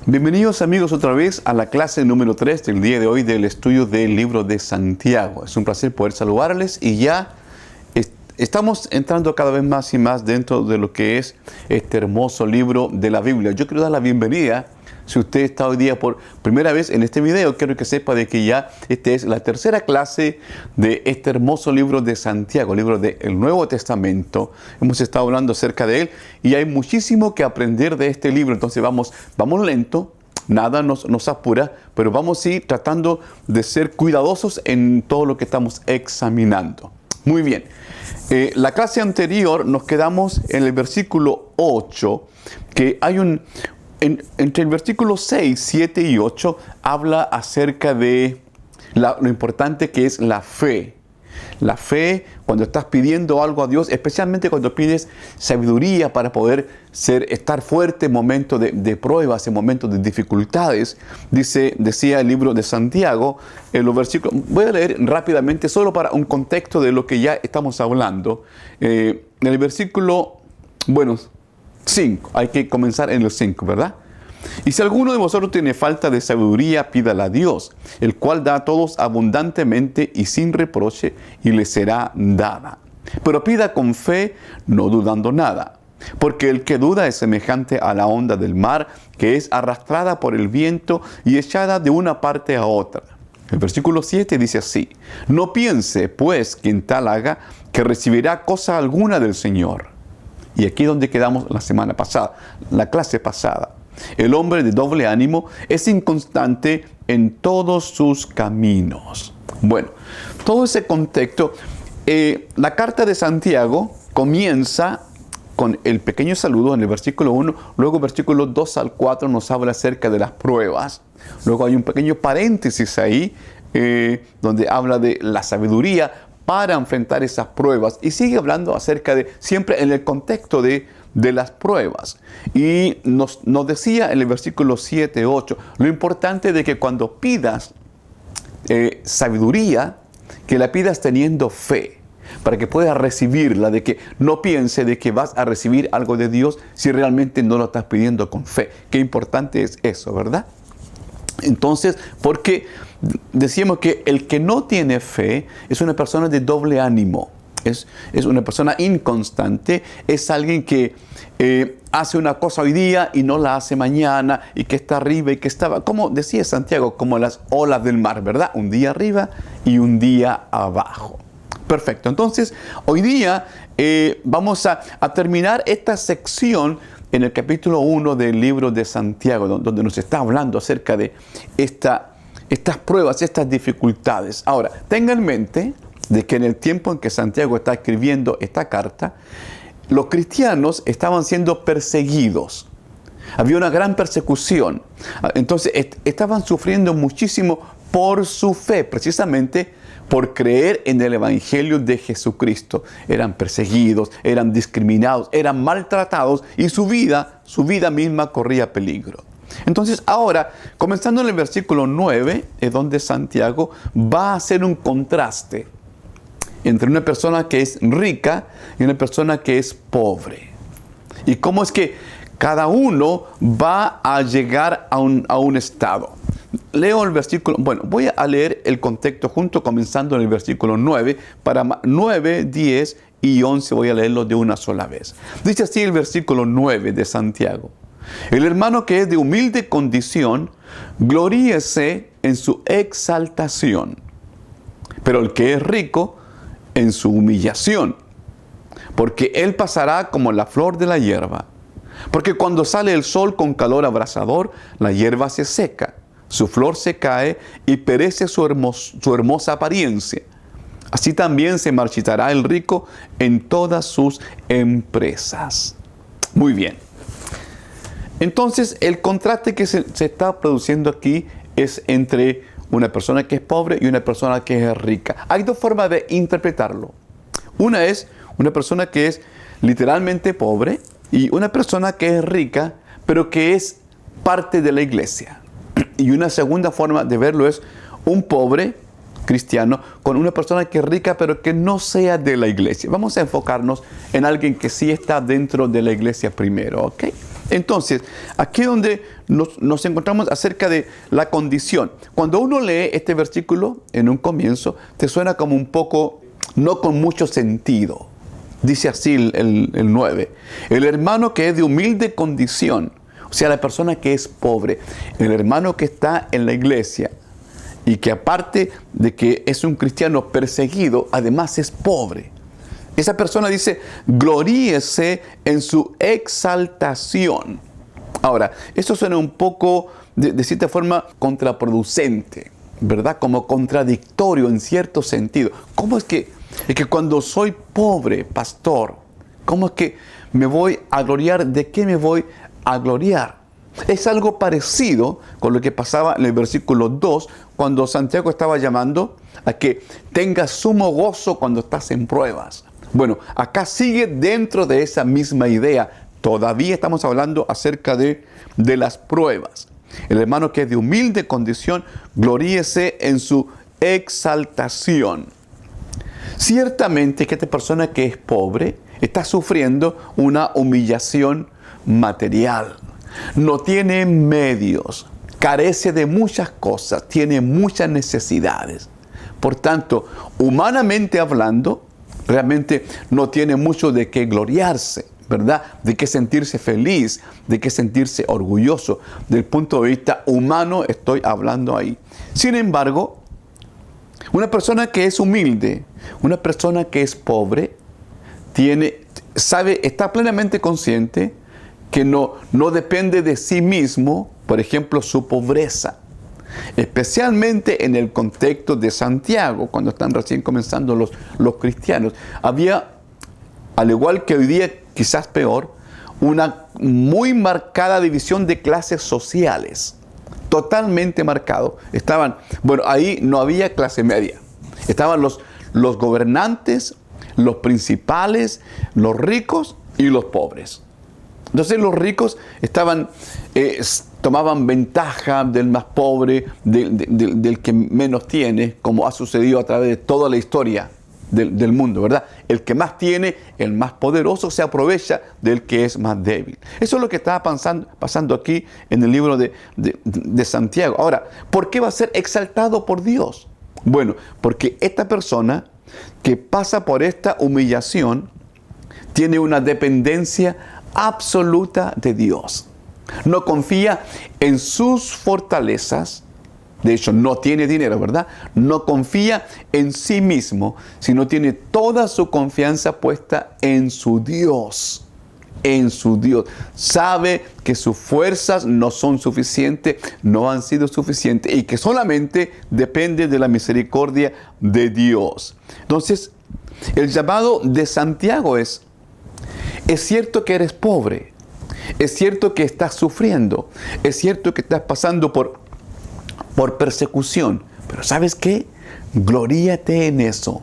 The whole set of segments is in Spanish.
Bienvenidos amigos otra vez a la clase número 3 del día de hoy del estudio del libro de Santiago. Es un placer poder saludarles y ya estamos entrando cada vez más y más dentro de lo que es este hermoso libro de la Biblia. Yo quiero dar la bienvenida. Si usted está hoy día por primera vez en este video, quiero que sepa de que ya esta es la tercera clase de este hermoso libro de Santiago, libro del Nuevo Testamento. Hemos estado hablando acerca de él y hay muchísimo que aprender de este libro. Entonces vamos lento, nada nos apura, pero vamos a ir tratando de ser cuidadosos en todo lo que estamos examinando. Muy bien. La clase anterior nos quedamos en el versículo 8, que hay entre el versículo 6, 7 y 8 habla acerca de lo importante que es la fe. La fe cuando estás pidiendo algo a Dios, especialmente cuando pides sabiduría para poder estar fuerte en momentos de pruebas, en momentos de dificultades. Decía el libro de Santiago, en los versículos, voy a leer rápidamente solo para un contexto de lo que ya estamos hablando. En el versículo, 5, hay que comenzar en el 5, ¿verdad? Y si alguno de vosotros tiene falta de sabiduría, pídala a Dios, el cual da a todos abundantemente y sin reproche, y le será dada. Pero pida con fe, no dudando nada. Porque el que duda es semejante a la onda del mar, que es arrastrada por el viento y echada de una parte a otra. El versículo 7 dice así: no piense, pues, quien tal haga, que recibirá cosa alguna del Señor. Y aquí es donde quedamos la semana pasada, la clase pasada. El hombre de doble ánimo es inconstante en todos sus caminos. Bueno, todo ese contexto, la carta de Santiago comienza con el pequeño saludo en el versículo 1, luego versículos 2 al 4 nos habla acerca de las pruebas, luego hay un pequeño paréntesis ahí, donde habla de la sabiduría para enfrentar esas pruebas, y sigue hablando acerca de, siempre en el contexto de las pruebas. Y nos decía en el versículo 7, 8, lo importante de que cuando pidas sabiduría, que la pidas teniendo fe, para que puedas recibirla, de que no piense de que vas a recibir algo de Dios si realmente no lo estás pidiendo con fe. Qué importante es eso, ¿verdad? Entonces, porque decíamos que el que no tiene fe es una persona de doble ánimo. Es una persona inconstante, es alguien que hace una cosa hoy día y no la hace mañana, y que está arriba y que está abajo, como decía Santiago, como las olas del mar, ¿verdad? Un día arriba y un día abajo. Perfecto, entonces hoy día vamos a terminar esta sección en el capítulo 1 del libro de Santiago, donde nos está hablando acerca de estas pruebas, estas dificultades. Ahora, tenga en mente de que en el tiempo en que Santiago está escribiendo esta carta, los cristianos estaban siendo perseguidos. Había una gran persecución. Entonces, estaban sufriendo muchísimo por su fe, precisamente por creer en el Evangelio de Jesucristo. Eran perseguidos, eran discriminados, eran maltratados, y su vida misma corría peligro. Entonces ahora, comenzando en el versículo 9, es donde Santiago va a hacer un contraste entre una persona que es rica y una persona que es pobre. Y cómo es que cada uno va a llegar a un estado. Leo el versículo, voy a leer el contexto junto, comenzando en el versículo 9, para 9, 10 y 11 voy a leerlo de una sola vez. Dice así el versículo 9 de Santiago: el hermano que es de humilde condición, gloríese en su exaltación, pero el que es rico, en su humillación, porque él pasará como la flor de la hierba. Porque cuando sale el sol con calor abrasador, la hierba se seca, su flor se cae y perece su hermosa apariencia. Así también se marchitará el rico en todas sus empresas. Muy bien. Entonces, el contraste que se está produciendo aquí es entre una persona que es pobre y una persona que es rica. Hay dos formas de interpretarlo. Una es una persona que es literalmente pobre y una persona que es rica, pero que es parte de la iglesia. Y una segunda forma de verlo es un pobre cristiano con una persona que es rica, pero que no sea de la iglesia. Vamos a enfocarnos en alguien que sí está dentro de la iglesia primero, ¿ok? Entonces, aquí es donde nos encontramos acerca de la condición. Cuando uno lee este versículo en un comienzo, te suena como un poco, no con mucho sentido. Dice así el 9. El hermano que es de humilde condición, o sea, la persona que es pobre, el hermano que está en la iglesia y que aparte de que es un cristiano perseguido, además es pobre. Esa persona dice, gloríese en su exaltación. Ahora, eso suena un poco, de cierta forma, contraproducente, ¿verdad? Como contradictorio en cierto sentido. ¿Cómo es que cuando soy pobre, pastor, cómo es que me voy a gloriar? ¿De qué me voy a gloriar? Es algo parecido con lo que pasaba en el versículo 2, cuando Santiago estaba llamando a que tengas sumo gozo cuando estás en pruebas. Bueno, acá sigue dentro de esa misma idea. Todavía estamos hablando acerca de las pruebas. El hermano que es de humilde condición, gloríese en su exaltación. Ciertamente que esta persona que es pobre está sufriendo una humillación material. No tiene medios, carece de muchas cosas, tiene muchas necesidades. Por tanto, humanamente hablando, realmente no tiene mucho de qué gloriarse, ¿verdad? De qué sentirse feliz, de qué sentirse orgulloso. Del punto de vista humano estoy hablando ahí. Sin embargo, una persona que es humilde, una persona que es pobre, está plenamente consciente que no depende de sí mismo, por ejemplo, su pobreza. Especialmente en el contexto de Santiago, cuando están recién comenzando los cristianos. Había, al igual que hoy día, quizás peor, una muy marcada división de clases sociales. Totalmente marcado. Ahí no había clase media. Estaban los gobernantes, los principales, los ricos y los pobres. Entonces los ricos tomaban ventaja del más pobre, del que menos tiene, como ha sucedido a través de toda la historia del mundo, ¿verdad? El que más tiene, el más poderoso, se aprovecha del que es más débil. Eso es lo que estaba pasando aquí en el libro de Santiago. Ahora, ¿por qué va a ser exaltado por Dios? Bueno, porque esta persona que pasa por esta humillación tiene una dependencia absoluta de Dios. No confía en sus fortalezas. De hecho, no tiene dinero, ¿verdad? No confía en sí mismo, sino tiene toda su confianza puesta en su Dios. En su Dios. Sabe que sus fuerzas no son suficientes, no han sido suficientes y que solamente depende de la misericordia de Dios. Entonces, el llamado de Santiago es cierto que eres pobre, es cierto que estás sufriendo, es cierto que estás pasando por persecución, pero ¿sabes qué? Gloríate en eso.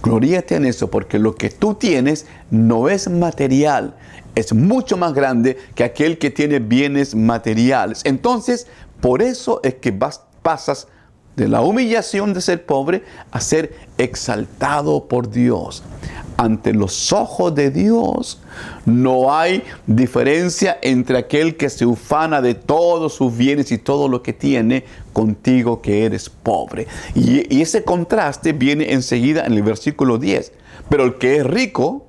Gloríate en eso, porque lo que tú tienes no es material, es mucho más grande que aquel que tiene bienes materiales. Entonces, por eso es que pasas de la humillación de ser pobre a ser exaltado por Dios. Ante los ojos de Dios no hay diferencia entre aquel que se ufana de todos sus bienes y todo lo que tiene contigo que eres pobre. Y ese contraste viene enseguida en el versículo 10. Pero el que es rico,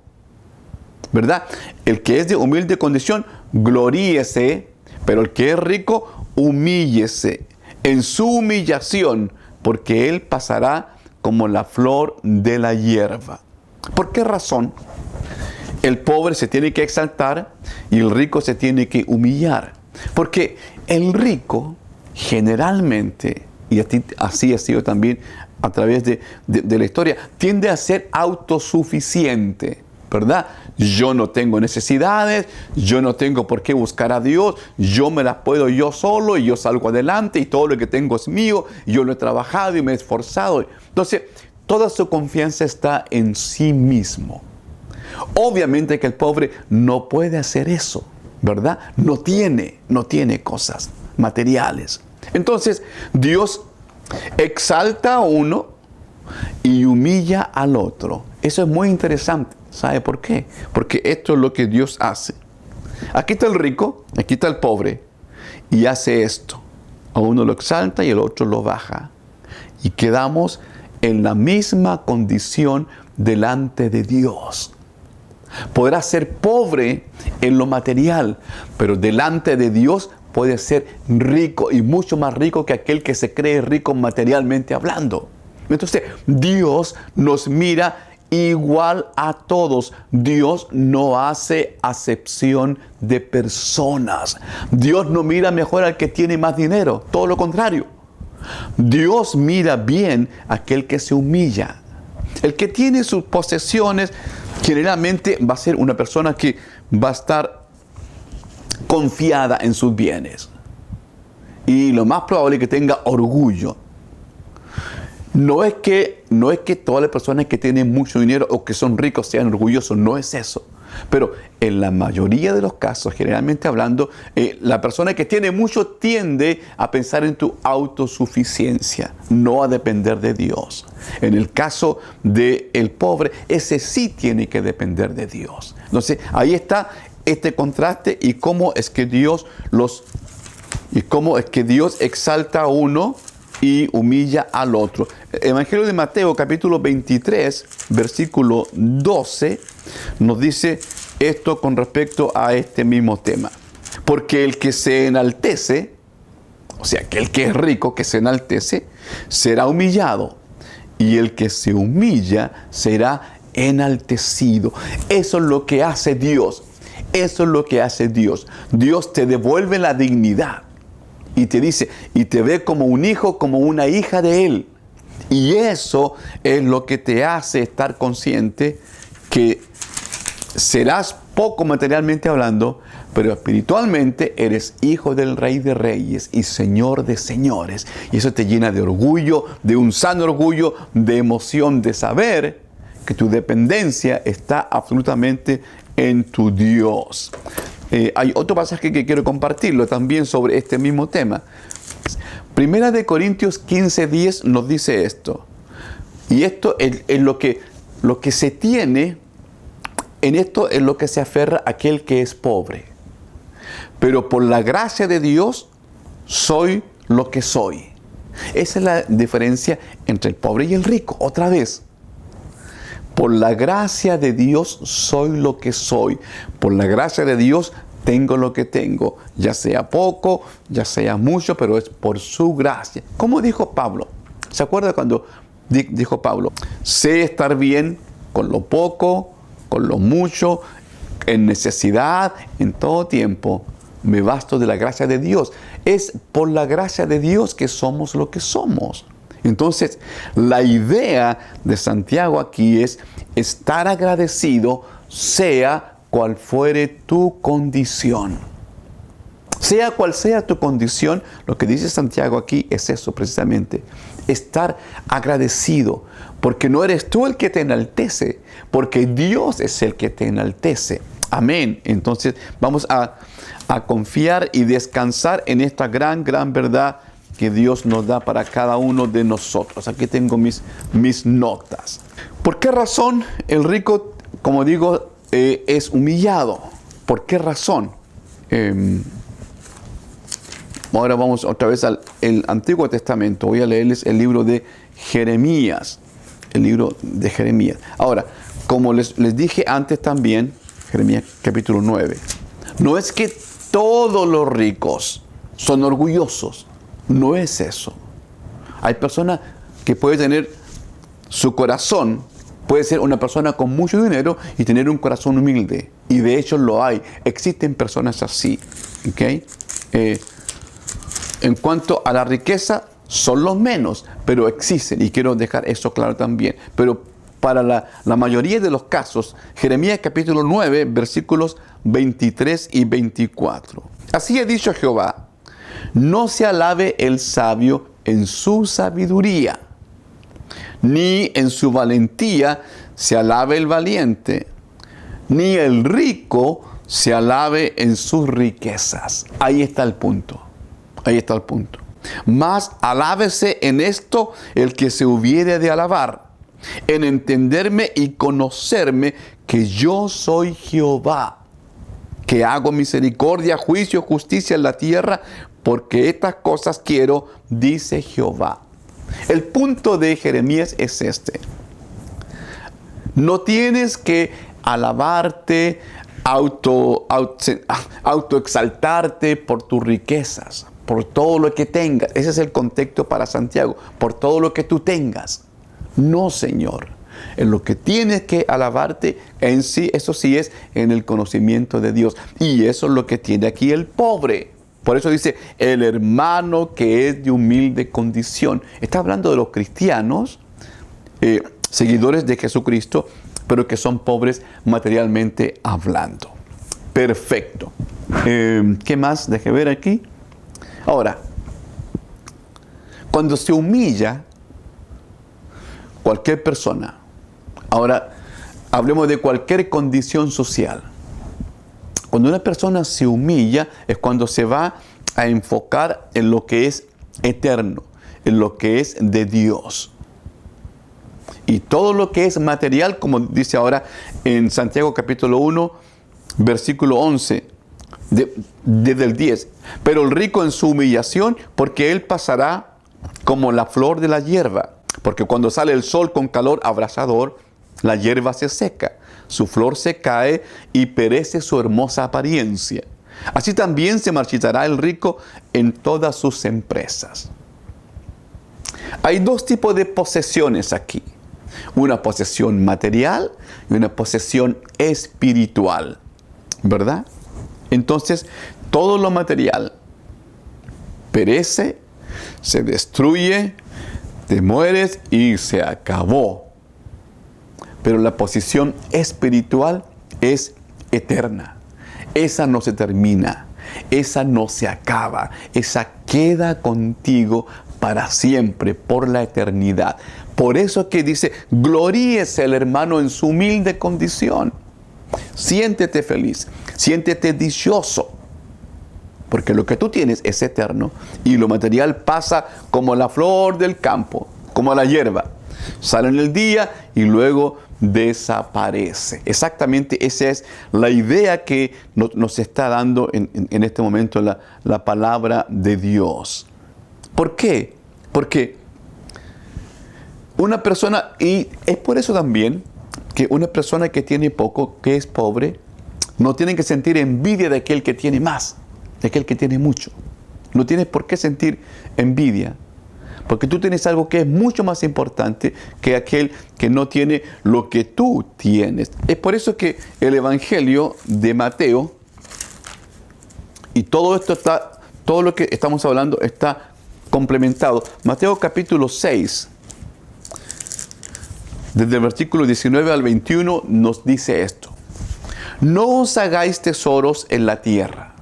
¿verdad? El que es de humilde condición, gloríese, pero el que es rico, humíllese en su humillación, porque él pasará como la flor de la hierba. ¿Por qué razón el pobre se tiene que exaltar y el rico se tiene que humillar? Porque el rico generalmente, y así ha sido también a través de la historia, tiende a ser autosuficiente, ¿verdad? Yo no tengo necesidades, yo no tengo por qué buscar a Dios, yo me las puedo yo solo y yo salgo adelante y todo lo que tengo es mío, yo lo he trabajado y me he esforzado. Entonces, toda su confianza está en sí mismo. Obviamente que el pobre no puede hacer eso, ¿verdad? No tiene cosas materiales. Entonces, Dios exalta a uno y humilla al otro. Eso es muy interesante. ¿Sabe por qué? Porque esto es lo que Dios hace. Aquí está el rico, aquí está el pobre, y hace esto. A uno lo exalta y el otro lo baja. Y quedamos en la misma condición delante de Dios. Podrá ser pobre en lo material, pero delante de Dios puede ser rico y mucho más rico que aquel que se cree rico materialmente hablando. Entonces, Dios nos mira igual a todos. Dios no hace acepción de personas. Dios no mira mejor al que tiene más dinero, todo lo contrario. Dios mira bien a aquel que se humilla. El que tiene sus posesiones generalmente va a ser una persona que va a estar confiada en sus bienes. Y lo más probable es que tenga orgullo. No es que todas las personas que tienen mucho dinero o que son ricos sean orgullosos, no es eso. Pero en la mayoría de los casos, generalmente hablando, la persona que tiene mucho tiende a pensar en tu autosuficiencia, no a depender de Dios. En el caso del pobre, ese sí tiene que depender de Dios. Entonces, ahí está este contraste y cómo es que Dios exalta a uno y humilla al otro. Evangelio de Mateo, capítulo 23, versículo 12, nos dice esto con respecto a este mismo tema. Porque el que se enaltece, o sea, que el que es rico, que se enaltece, será humillado. Y el que se humilla será enaltecido. Eso es lo que hace Dios. Eso es lo que hace Dios. Dios te devuelve la dignidad. Y te dice, y te ve como un hijo, como una hija de Él. Y eso es lo que te hace estar consciente que serás poco materialmente hablando, pero espiritualmente eres hijo del Rey de Reyes y Señor de Señores. Y eso te llena de orgullo, de un sano orgullo, de emoción, de saber que tu dependencia está absolutamente en tu Dios. Hay otro pasaje que quiero compartirlo también sobre este mismo tema. Primera de Corintios 15:10 nos dice esto. Y esto es lo que se tiene, en esto es lo que se aferra aquel que es pobre. Pero por la gracia de Dios soy lo que soy. Esa es la diferencia entre el pobre y el rico. Otra vez. Por la gracia de Dios soy lo que soy. Por la gracia de Dios tengo lo que tengo. Ya sea poco, ya sea mucho, pero es por su gracia. ¿Cómo dijo Pablo? ¿Se acuerda cuando dijo Pablo? Sé estar bien con lo poco, con lo mucho, en necesidad, en todo tiempo. Me basto de la gracia de Dios. Es por la gracia de Dios que somos lo que somos. Entonces, la idea de Santiago aquí es estar agradecido, sea cual fuere tu condición. Sea cual sea tu condición, lo que dice Santiago aquí es eso precisamente. Estar agradecido, porque no eres tú el que te enaltece, porque Dios es el que te enaltece. Amén. Entonces, vamos a confiar y descansar en esta gran verdad que Dios nos da para cada uno de nosotros. Aquí tengo mis notas. ¿Por qué razón el rico, como digo, es humillado? ¿Por qué razón? Ahora vamos otra vez al Antiguo Testamento. Voy a leerles el libro de Jeremías. El libro de Jeremías. Ahora, como les dije antes también, Jeremías capítulo 9. No es que todos los ricos son orgullosos. No es eso. Hay personas que pueden tener su corazón, puede ser una persona con mucho dinero y tener un corazón humilde. Y de hecho lo hay. Existen personas así. ¿Okay? En cuanto a la riqueza, son los menos, pero existen. Y quiero dejar eso claro también. Pero para la mayoría de los casos, Jeremías capítulo 9, versículos 23 y 24. Así ha dicho Jehová. No se alabe el sabio en su sabiduría, ni en su valentía se alabe el valiente, ni el rico se alabe en sus riquezas. Ahí está el punto. Ahí está el punto. Mas alábese en esto el que se hubiere de alabar, en entenderme y conocerme que yo soy Jehová. que hago misericordia, juicio, justicia en la tierra, porque estas cosas quiero, dice Jehová. El punto de Jeremías es este. No tienes que alabarte, autoexaltarte por tus riquezas, por todo lo que tengas. Ese es el contexto para Santiago, por todo lo que tú tengas. No, Señor. En lo que tienes que alabarte en sí, eso sí es en el conocimiento de Dios. Y eso es lo que tiene aquí el pobre. Por eso dice, el hermano que es de humilde condición. Está hablando de los cristianos, seguidores de Jesucristo, pero que son pobres materialmente hablando. Perfecto. ¿Qué más? Deje ver aquí. Ahora, cuando se humilla cualquier persona, ahora hablemos de cualquier condición social. Cuando una persona se humilla es cuando se va a enfocar en lo que es eterno, en lo que es de Dios. Y todo lo que es material, como dice ahora en Santiago capítulo 1, versículo 11, desde el 10. Pero el rico en su humillación, porque él pasará como la flor de la hierba. Porque cuando sale el sol con calor abrasador, la hierba se seca, su flor se cae y perece su hermosa apariencia. Así también se marchitará el rico en todas sus empresas. Hay dos tipos de posesiones aquí. Una posesión material y una posesión espiritual, ¿verdad? Entonces, todo lo material perece, se destruye, te mueres y se acabó. Pero la posición espiritual es eterna. Esa no se termina, esa no se acaba, esa queda contigo para siempre, por la eternidad. Por eso que dice, gloríese el hermano en su humilde condición. Siéntete feliz, siéntete dichoso, porque lo que tú tienes es eterno y lo material pasa como la flor del campo, como la hierba. Sale en el día y luego desaparece. Exactamente esa es la idea que nos está dando en este momento la palabra de Dios. ¿Por qué? Porque una persona, y es por eso también que una persona que tiene poco, que es pobre, no tiene que sentir envidia de aquel que tiene más, de aquel que tiene mucho. No tienes por qué sentir envidia, porque tú tienes algo que es mucho más importante que aquel que no tiene lo que tú tienes. Es por eso que el Evangelio de Mateo, y todo lo que estamos hablando está complementado. Mateo capítulo 6, desde el versículo 19 al 21, nos dice esto. No os hagáis tesoros en la tierra,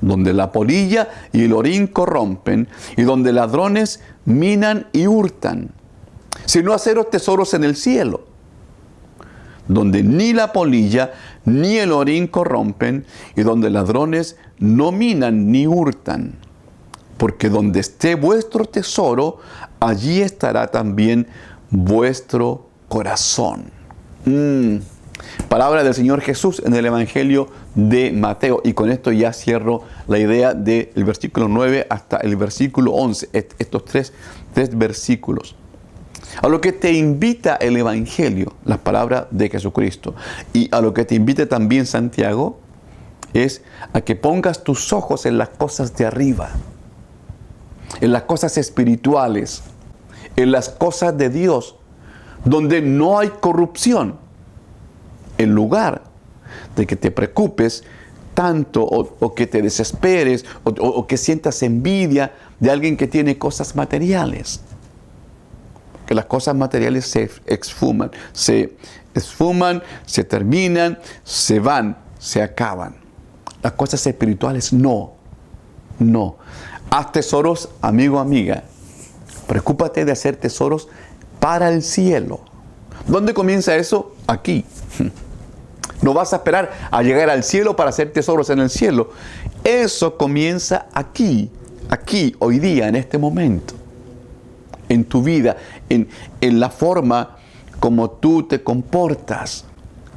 donde la polilla y el orín corrompen, y donde ladrones minan y hurtan, sino haceros tesoros en el cielo, donde ni la polilla ni el orín corrompen, y donde ladrones no minan ni hurtan. Porque donde esté vuestro tesoro, allí estará también vuestro corazón. Palabra del Señor Jesús en el Evangelio de Mateo. Y con esto ya cierro la idea del versículo 9 hasta el versículo 11. Estos tres versículos. A lo que te invita el Evangelio, las palabras de Jesucristo, y a lo que te invita también Santiago, es a que pongas tus ojos en las cosas de arriba, en las cosas espirituales, en las cosas de Dios, donde no hay corrupción, en lugar de que te preocupes tanto o que te desesperes o que sientas envidia de alguien que tiene cosas materiales. Que las cosas materiales se esfuman, se terminan, se van, se acaban. Las cosas espirituales no. Haz tesoros, amigo, amiga. Preocúpate de hacer tesoros para el cielo. ¿Dónde comienza eso? Aquí. No vas a esperar a llegar al cielo para hacer tesoros en el cielo. Eso comienza aquí, hoy día, en este momento. En tu vida, en la forma como tú te comportas,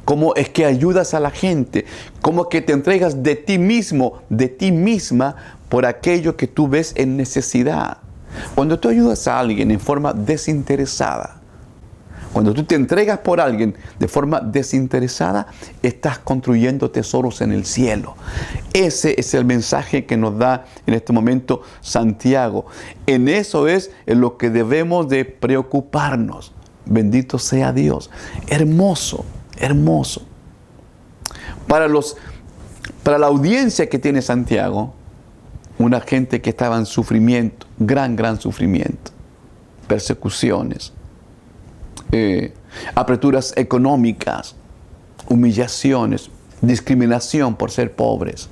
cómo es que ayudas a la gente, cómo es que te entregas de ti mismo, de ti misma, por aquello que tú ves en necesidad. Cuando tú ayudas a alguien en forma desinteresada, cuando tú te entregas por alguien de forma desinteresada, estás construyendo tesoros en el cielo. Ese es el mensaje que nos da en este momento Santiago. En eso es en lo que debemos de preocuparnos. Bendito sea Dios. Hermoso, hermoso. Para la audiencia que tiene Santiago, una gente que estaba en sufrimiento, gran sufrimiento, persecuciones, apreturas económicas, humillaciones, discriminación por ser pobres.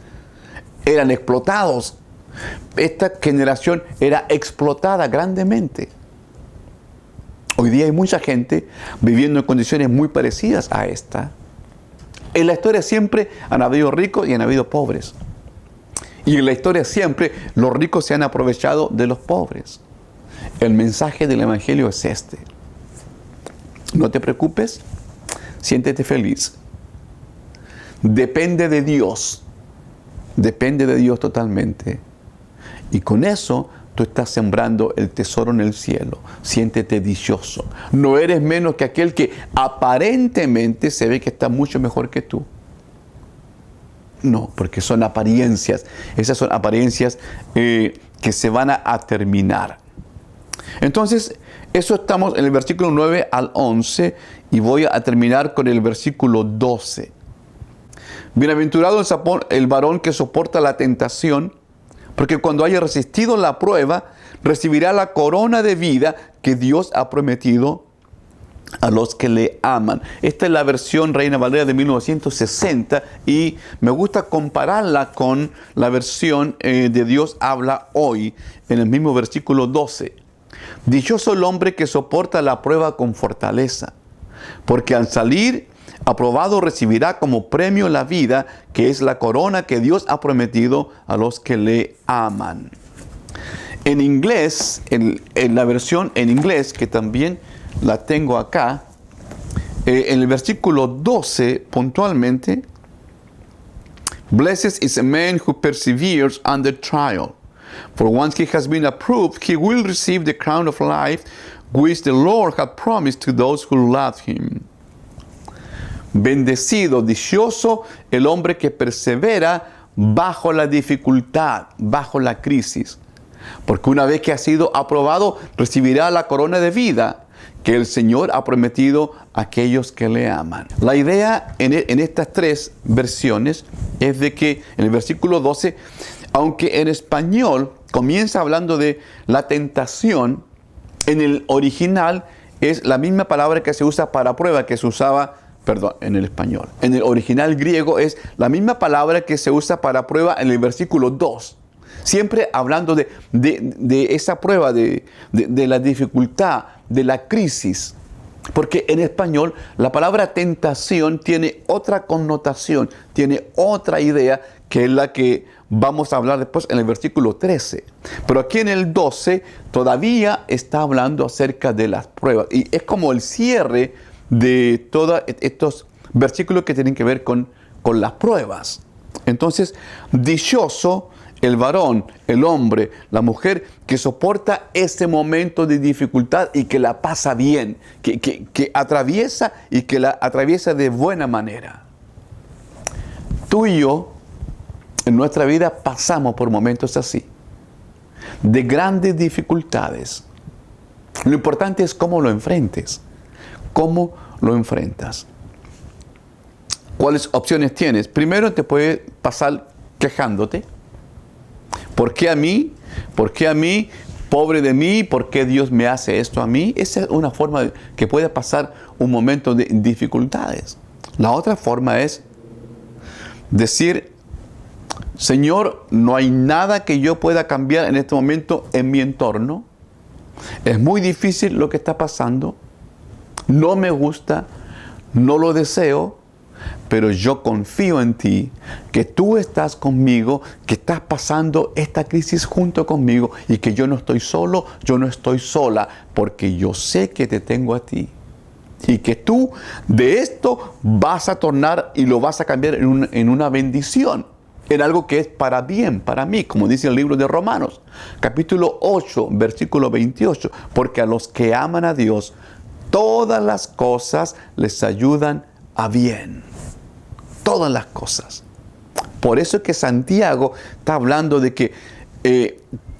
Eran explotados. Esta generación era explotada grandemente. Hoy día hay mucha gente viviendo en condiciones muy parecidas a esta. En la historia siempre han habido ricos y han habido pobres. Y en la historia siempre los ricos se han aprovechado de los pobres. El mensaje del Evangelio es este. No te preocupes, siéntete feliz. Depende de Dios totalmente. Y con eso tú estás sembrando el tesoro en el cielo. Siéntete dichoso. No eres menos que aquel que aparentemente se ve que está mucho mejor que tú. No, porque son apariencias. Esas son apariencias que se van a terminar. Entonces, eso estamos en el versículo 9 al 11 y voy a terminar con el versículo 12. Bienaventurado el varón que soporta la tentación, porque cuando haya resistido la prueba, recibirá la corona de vida que Dios ha prometido a los que le aman. Esta es la versión Reina Valera de 1960 y me gusta compararla con la versión de Dios habla hoy en el mismo versículo 12. Dichoso el hombre que soporta la prueba con fortaleza, porque al salir aprobado recibirá como premio la vida, que es la corona que Dios ha prometido a los que le aman. En inglés, en la versión en inglés, que también la tengo acá, en el versículo 12 puntualmente, Blessed is a man who perseveres under trial. For once he has been approved, he will receive the crown of life, which the Lord hath promised to those who love him. Bendecido, dichoso el hombre que persevera bajo la dificultad, bajo la crisis. Porque una vez que ha sido aprobado, recibirá la corona de vida que el Señor ha prometido a aquellos que le aman. La idea en estas tres versiones es de que en el versículo 12, aunque en español comienza hablando de la tentación, en el original es la misma palabra que se usa para prueba que se usaba, en el español. En el original griego es la misma palabra que se usa para prueba en el versículo 2. Siempre hablando de esa prueba, de la dificultad, de la crisis. Porque en español la palabra tentación tiene otra connotación, tiene otra idea que es la que vamos a hablar después en el versículo 13. Pero aquí en el 12 todavía está hablando acerca de las pruebas. Y es como el cierre de todos estos versículos que tienen que ver con las pruebas. Entonces, dichoso el varón, el hombre, la mujer que soporta ese momento de dificultad y que la pasa bien, que atraviesa y que la atraviesa de buena manera. Tú y yo, en nuestra vida, pasamos por momentos así, de grandes dificultades. Lo importante es cómo lo enfrentes, cómo lo enfrentas. ¿Cuáles opciones tienes? Primero, te puede pasar quejándote. ¿Por qué a mí? ¿Por qué a mí? Pobre de mí, ¿por qué Dios me hace esto a mí? Esa es una forma que puede pasar un momento de dificultades. La otra forma es decir, Señor, no hay nada que yo pueda cambiar en este momento en mi entorno. Es muy difícil lo que está pasando. No me gusta, no lo deseo, pero yo confío en ti, que tú estás conmigo, que estás pasando esta crisis junto conmigo y que yo no estoy solo, yo no estoy sola, porque yo sé que te tengo a ti. Y que tú de esto vas a tornar y lo vas a cambiar en una bendición, en algo que es para bien, para mí, como dice el libro de Romanos, capítulo 8, versículo 28. Porque a los que aman a Dios, todas las cosas les ayudan a bien. Todas las cosas. Por eso es que Santiago está hablando de que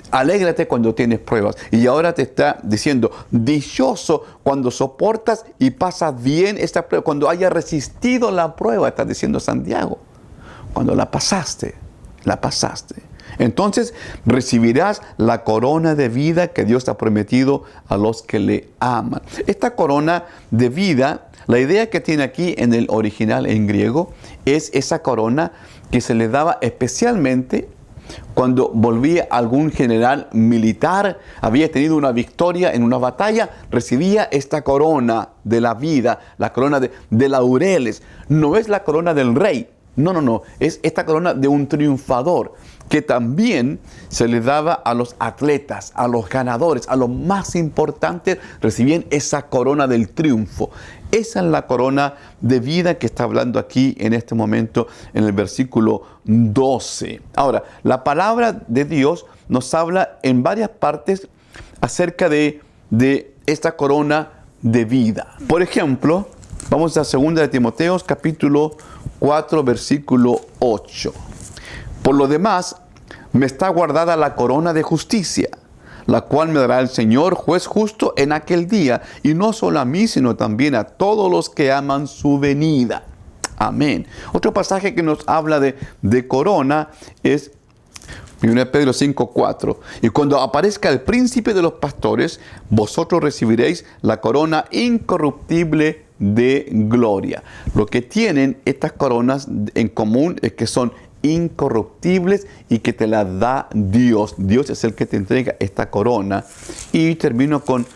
alégrate cuando tienes pruebas. Y ahora te está diciendo, dichoso cuando soportas y pasas bien esta prueba. Cuando hayas resistido la prueba, está diciendo Santiago. Cuando la pasaste. Entonces recibirás la corona de vida que Dios ha prometido a los que le aman. Esta corona de vida, la idea que tiene aquí en el original en griego, es esa corona que se le daba especialmente cuando volvía algún general militar, había tenido una victoria en una batalla, recibía esta corona de la vida, la corona de laureles. No es la corona del rey, no, es esta corona de un triunfador, que también se le daba a los atletas, a los ganadores, a los más importantes, recibían esa corona del triunfo. Esa es la corona de vida que está hablando aquí en este momento en el versículo 12. Ahora, la palabra de Dios nos habla en varias partes acerca de esta corona de vida. Por ejemplo, vamos a 2 de Timoteo, capítulo 4, versículo 8. Por lo demás, me está guardada la corona de justicia, la cual me dará el Señor, juez justo, en aquel día, y no solo a mí, sino también a todos los que aman su venida. Amén. Otro pasaje que nos habla de corona es 1 Pedro 5:4. Y cuando aparezca el príncipe de los pastores, vosotros recibiréis la corona incorruptible de gloria. Lo que tienen estas coronas en común es que son incorruptibles y que te la da Dios. Dios es el que te entrega esta corona. Y termino con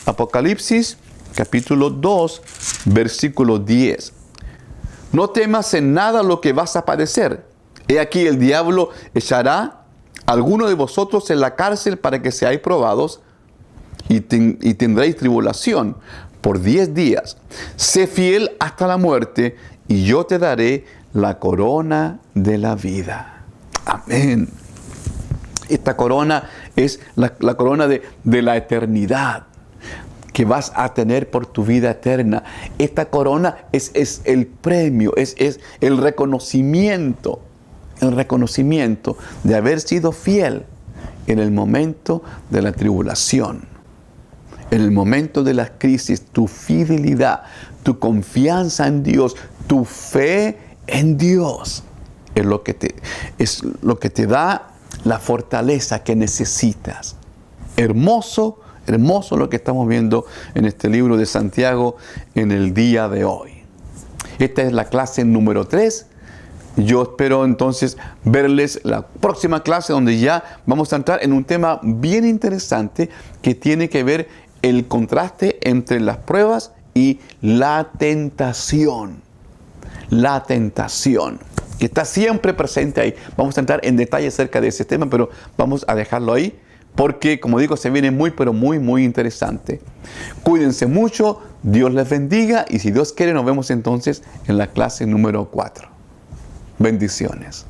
Apocalipsis capítulo 2, versículo 10. No temas en nada lo que vas a padecer. He aquí el diablo echará a alguno de vosotros en la cárcel para que seáis probados y tendréis tribulación por 10 días. Sé fiel hasta la muerte y yo te daré la corona de la vida. Amén. Esta corona es la corona de la eternidad que vas a tener por tu vida eterna. Esta corona es el premio, es el reconocimiento de haber sido fiel en el momento de la tribulación, en el momento de la crisis. Tu fidelidad, tu confianza en Dios, tu fe en Dios es lo que te da la fortaleza que necesitas. Hermoso lo que estamos viendo en este libro de Santiago en el día de hoy. Esta es la clase número 3. Yo espero entonces verles la próxima clase, donde ya vamos a entrar en un tema bien interesante que tiene que ver el contraste entre las pruebas y la tentación. La tentación, que está siempre presente ahí. Vamos a entrar en detalle acerca de ese tema, pero vamos a dejarlo ahí, porque, como digo, se viene muy, pero muy, muy interesante. Cuídense mucho, Dios les bendiga, y si Dios quiere, nos vemos entonces en la clase número 4. Bendiciones.